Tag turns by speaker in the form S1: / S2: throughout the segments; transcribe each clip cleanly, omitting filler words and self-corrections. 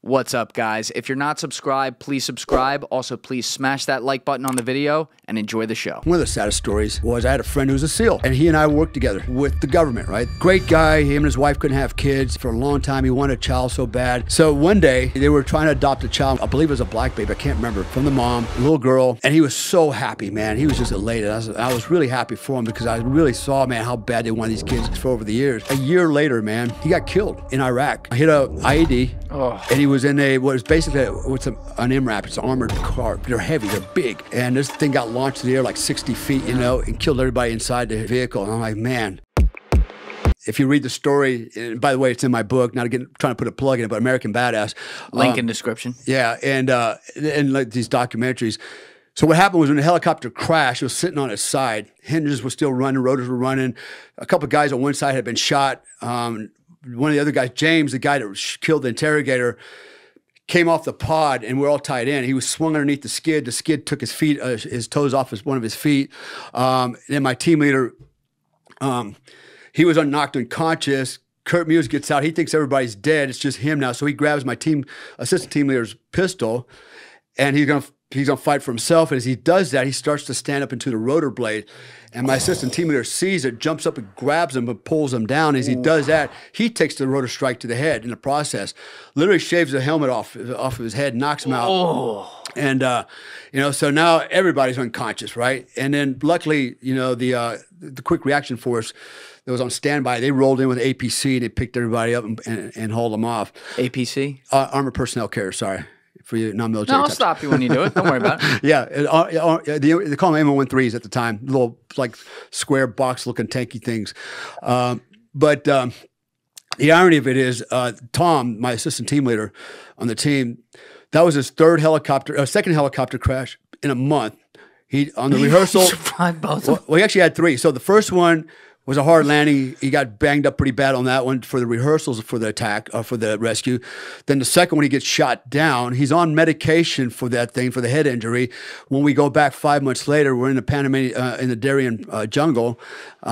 S1: What's up, guys? If you're not subscribed, please subscribe. Also, please smash that like button on the video and enjoy the show.
S2: One of the saddest stories was I had a friend who was a SEAL, and he and I worked together with the government, right? Great guy. Him and his wife couldn't have kids. For a long time, he wanted a child so bad. So one day, they were trying to adopt a child. I believe it was a black baby. I can't remember. From the mom, a little girl. And he was so happy, man. He was just elated. I was really happy for him because I really saw, man, how bad they wanted these kids for over the years. A year later, man, he got killed in Iraq. Hit a IED, and he was in what was basically an MRAP. It's an armored car. They're heavy, they're big. And this thing got launched in the air like 60 feet, you know, and killed everybody inside the vehicle. And I'm like, man. If you read the story, and by the way, it's in my book, not again trying to put a plug in it, but American Badass.
S1: Link in description.
S2: Yeah, and like these documentaries. So what happened was when the helicopter crashed, it was sitting on its side. Hinges were still running, rotors were running. A couple of guys on one side had been shot. One of the other guys, James, the guy that killed the interrogator, came off the pod, and we're all tied in. He was swung underneath the skid. The skid took his feet, his toes off one of his feet. Then my team leader, he was knocked unconscious. Kurt Muse gets out. He thinks everybody's dead. It's just him now. So he grabs my assistant team leader's pistol, and he's gonna fight for himself. And as he does that, he starts to stand up into the rotor blade. And my assistant team leader sees it, jumps up and grabs him and pulls him down. As he does that, he takes the rotor strike to the head in the process. Literally shaves the helmet off of his head, knocks him out. And you know, so now everybody's unconscious, right? And then luckily, you know, the quick reaction force that was on standby, they rolled in with APC. They picked everybody up and hauled them off.
S1: APC?
S2: Armored Personnel Carrier, sorry. For you non-military.
S1: No, I'll stop you when you do it. Don't worry about it.
S2: Yeah, they call them M113s at the time, little like square box-looking tanky things. But the irony of it is, Tom, my assistant team leader on the team, that was his second helicopter crash in a month. He on the rehearsal
S1: survived both.
S2: Well, he actually had three. So the first one was a hard landing. He got banged up pretty bad on that one for the rehearsals for the attack, or for the rescue. Then the second one, he gets shot down. He's on medication for that thing, for the head injury. When we go back 5 months later, we're in the Panamanian, in the Darien jungle,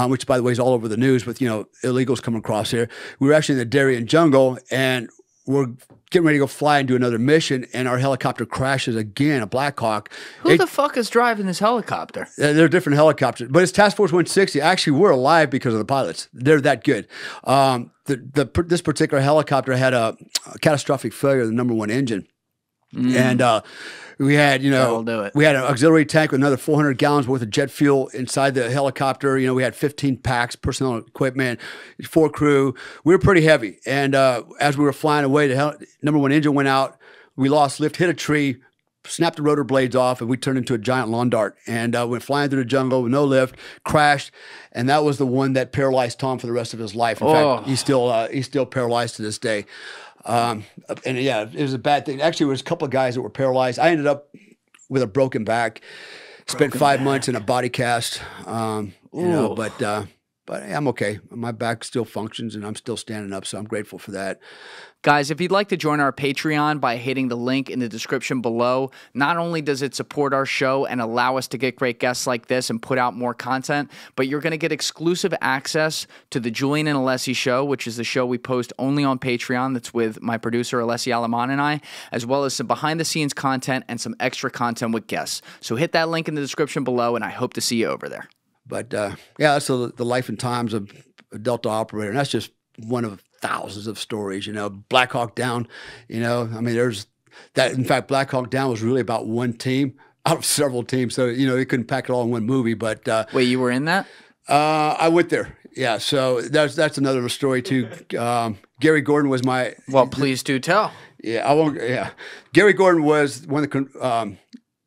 S2: which, by the way, is all over the news with, you know, illegals coming across here. We were actually in the Darien jungle, and we're getting ready to go fly and do another mission, and our helicopter crashes again, a Black Hawk.
S1: Who the fuck is driving this helicopter?
S2: They're different helicopters, but it's Task Force 160. Actually, we're alive because of the pilots. They're that good. This particular helicopter had a catastrophic failure of the #1 engine. And we had, you know, we had an auxiliary tank with another 400 gallons worth of jet fuel inside the helicopter. You know, we had 15 packs, personnel and equipment, 4 crew. We were pretty heavy. And as we were flying away, the #1 engine went out. We lost lift, hit a tree, snapped the rotor blades off, and we turned into a giant lawn dart. And went flying through the jungle with no lift, crashed. And that was the one that paralyzed Tom for the rest of his life. In fact, he's still paralyzed to this day. And yeah, it was a bad thing. Actually, there was a couple of guys that were paralyzed. I ended up with a broken back. Spent 5 months in a body cast. You know, but I'm okay. My back still functions, and I'm still standing up, so I'm grateful for that.
S1: Guys, if you'd like to join our Patreon by hitting the link in the description below, not only does it support our show and allow us to get great guests like this and put out more content, but you're going to get exclusive access to the Julian and Alessi show, which is the show we post only on Patreon. That's with my producer, Alessi Alaman, and I, as well as some behind-the-scenes content and some extra content with guests. So hit that link in the description below, and I hope to see you over there.
S2: But yeah, that's the life and times of a Delta operator, and that's just one of thousands of stories. You know, Black Hawk Down. You know, I mean, there's that. In fact, Black Hawk Down was really about one team out of several teams, so you know they couldn't pack it all in one movie. But
S1: wait, you were in that?
S2: I went there. Yeah, so that's another story too. Gary Gordon was my.
S1: Well, please do tell.
S2: Yeah, I won't. Yeah, Gary Gordon was one of the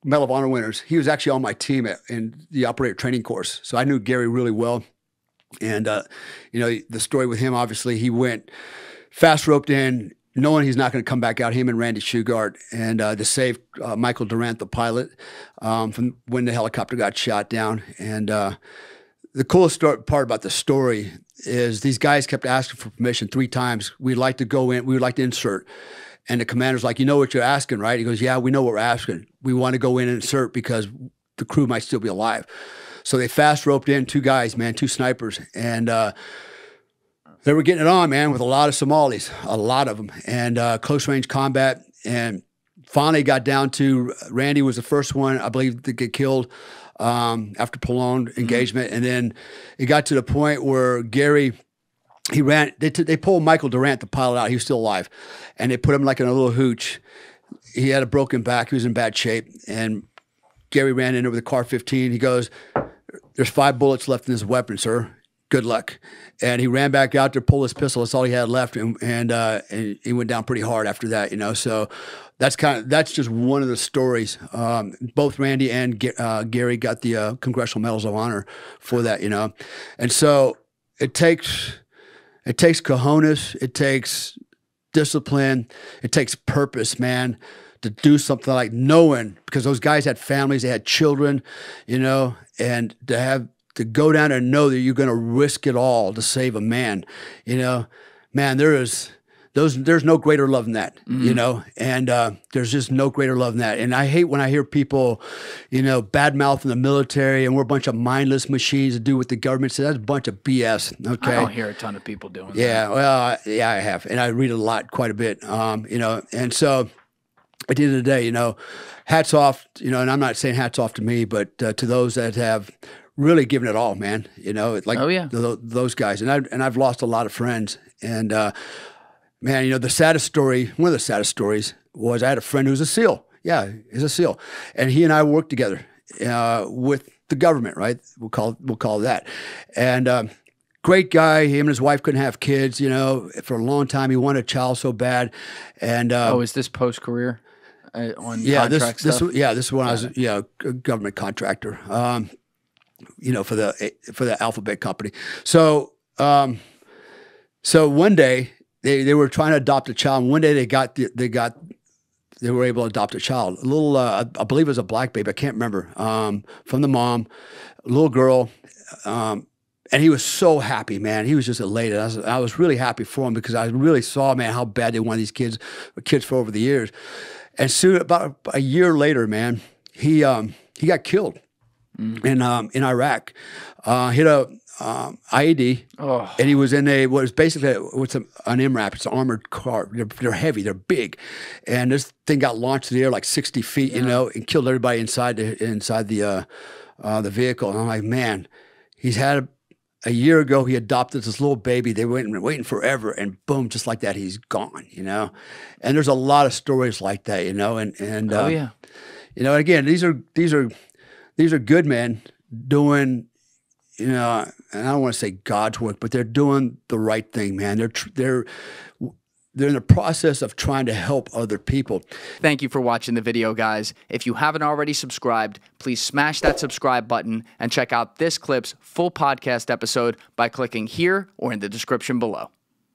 S2: Medal of Honor winners. He was actually on my team in the operator training course, so I knew Gary really well. And, you know, the story with him, obviously, he went fast roped in, knowing he's not going to come back out, him and Randy Shugart, and to save Michael Durant, the pilot, from when the helicopter got shot down. And the coolest part about the story is these guys kept asking for permission 3 times. We'd like to go in, we would like to insert. And the commander's like, you know what you're asking, right? He goes, yeah, we know what we're asking. We want to go in and insert because the crew might still be alive. So they fast roped in 2 guys, man, 2 snipers. And they were getting it on, man, with a lot of Somalis, a lot of them, and close range combat. And finally got down to Randy was the first one, I believe, to get killed after prolonged engagement. And then it got to the point where Gary, he ran, they pulled Michael Durant, the pilot, out. He was still alive. And they put him like in a little hooch. He had a broken back. He was in bad shape. And Gary ran in over the car 15. He goes, "There's 5 bullets left in this weapon, sir. Good luck." And he ran back out there, pulled his pistol. That's all he had left. And he went down pretty hard after that, you know. So that's just one of the stories. Both Randy and Gary got the Congressional Medals of Honor for that, you know. And so it takes cojones, it takes discipline, it takes purpose, man, to do something like knowing, because those guys had families, they had children, you know, and to go down and know that you're going to risk it all to save a man, you know, man, there's no greater love than that, you know, and there's just no greater love than that. And I hate when I hear people, you know, badmouth in the military and we're a bunch of mindless machines to do what the government says. That's a bunch of BS. Okay,
S1: I don't hear a ton of people doing that.
S2: Yeah, well, yeah, I have, and I read a lot, quite a bit, you know, and so at the end of the day, you know, hats off, you know, and I'm not saying hats off to me, but to those that have really given it all, man, you know, like those guys, and I've lost a lot of friends, and man, you know, the saddest story, one of the saddest stories was I had a friend who was a SEAL. Yeah, he's a SEAL, and he and I worked together with the government, right? We'll call it that, and great guy. Him and his wife couldn't have kids, you know, for a long time. He wanted a child so bad, and
S1: is this post career? On
S2: this is when I was a government contractor, you know, for the Alphabet company. So one day they were trying to adopt a child. And one day they were able to adopt a child, a little I believe it was a black baby, I can't remember, from the mom, a little girl, and he was so happy, man. He was just elated. I was really happy for him because I really saw, man, how bad they wanted these kids for over the years. And soon, about a year later, man, he got killed in Iraq. Hit a IED, and he was in what was basically an MRAP. It's an armored car. They're heavy, they're big, and this thing got launched in the air like 60 feet, you know, and killed everybody inside the vehicle. And I'm like, man, he's had a year ago, he adopted this little baby. They were waiting forever, and boom, just like that, he's gone, you know? And there's a lot of stories like that, you know? And you know, again, these are good men doing, you know, and I don't want to say God's work, but they're doing the right thing, man. They're in the process of trying to help other people.
S1: Thank you for watching the video, guys. If you haven't already subscribed, please smash that subscribe button and check out this clip's full podcast episode by clicking here or in the description below.